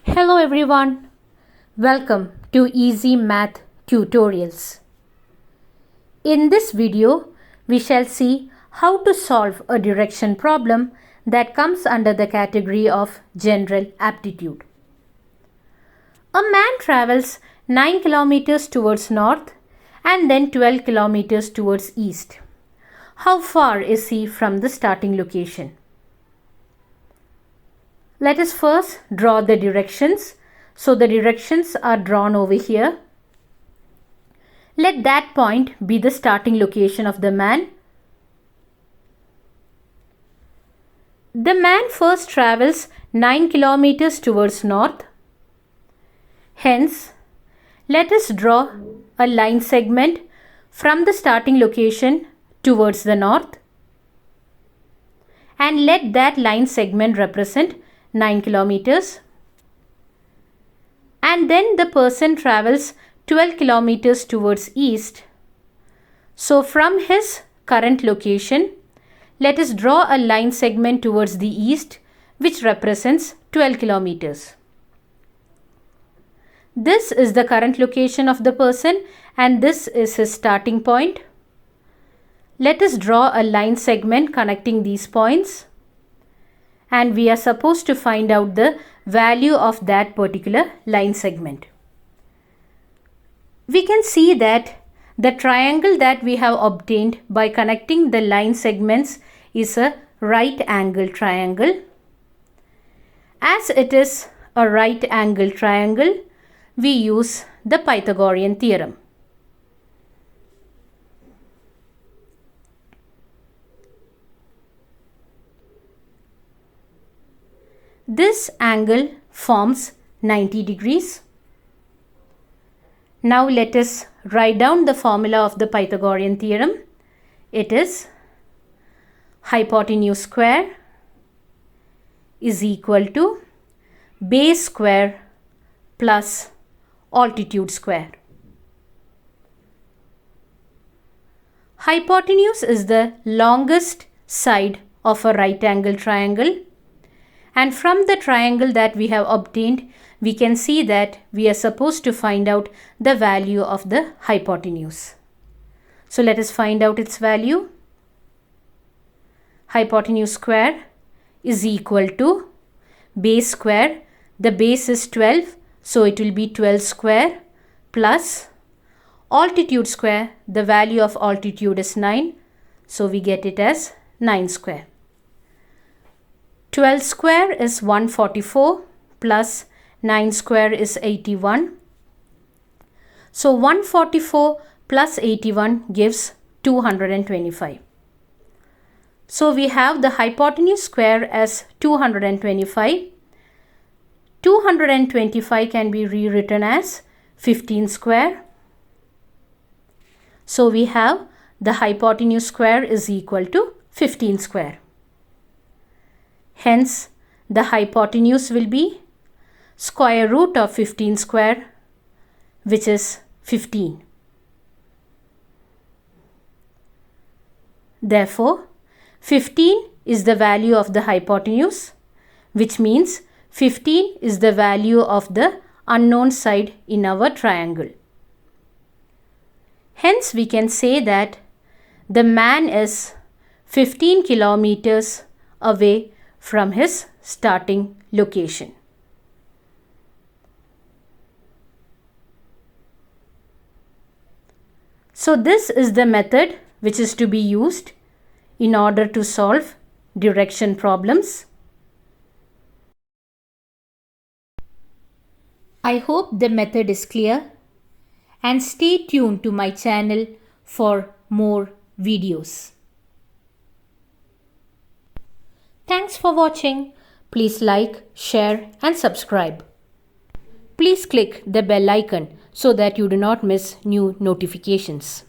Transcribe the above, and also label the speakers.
Speaker 1: Hello everyone, welcome to Easy Math Tutorials. In this video, we shall see how to solve a direction problem that comes under the category of General Aptitude. A man travels 9 kilometers towards north and then 12 kilometers towards east. How far is he from the starting location? Let us first draw the directions. So the directions are drawn over here. Let that point be the starting location of the man. The man first travels 9 kilometers towards north. Hence, let us draw a line segment from the starting location towards the north. And let that line segment represent 9 kilometers. And then the person travels 12 kilometers towards east. So from his current location, let us draw a line segment towards the east which represents 12 kilometers. This is the current location of the person and this is his starting point. Let us draw a line segment connecting these points. And we are supposed to find out the value of that particular line segment. We can see that the triangle that we have obtained by connecting the line segments is a right angle triangle. As it is a right angle triangle, we use the Pythagorean theorem. This angle forms 90 degrees. Now let us write down the formula of the Pythagorean theorem. It is hypotenuse square is equal to base square plus altitude square. Hypotenuse is the longest side of a right angle triangle. And from the triangle that we have obtained, we can see that we are supposed to find out the value of the hypotenuse. So let us find out its value. Hypotenuse square is equal to base square. The base is 12, so it will be 12 square plus altitude square. The value of altitude is 9, so we get it as 9 square. 12 square is 144 plus 9 square is 81. So 144 plus 81 gives 225. So we have the hypotenuse square as 225. 225 can be rewritten as 15 square. So we have the hypotenuse square is equal to 15 square. Hence, the hypotenuse will be square root of 15 square, which is 15. Therefore, 15 is the value of the hypotenuse, which means 15 is the value of the unknown side in our triangle. Hence, we can say that the man is 15 kilometers away from his starting location. So this is the method which is to be used in order to solve direction problems. I hope the method is clear and stay tuned to my channel for more videos. Thanks for watching. Please like, share and subscribe. Please click the bell icon so that you do not miss new notifications.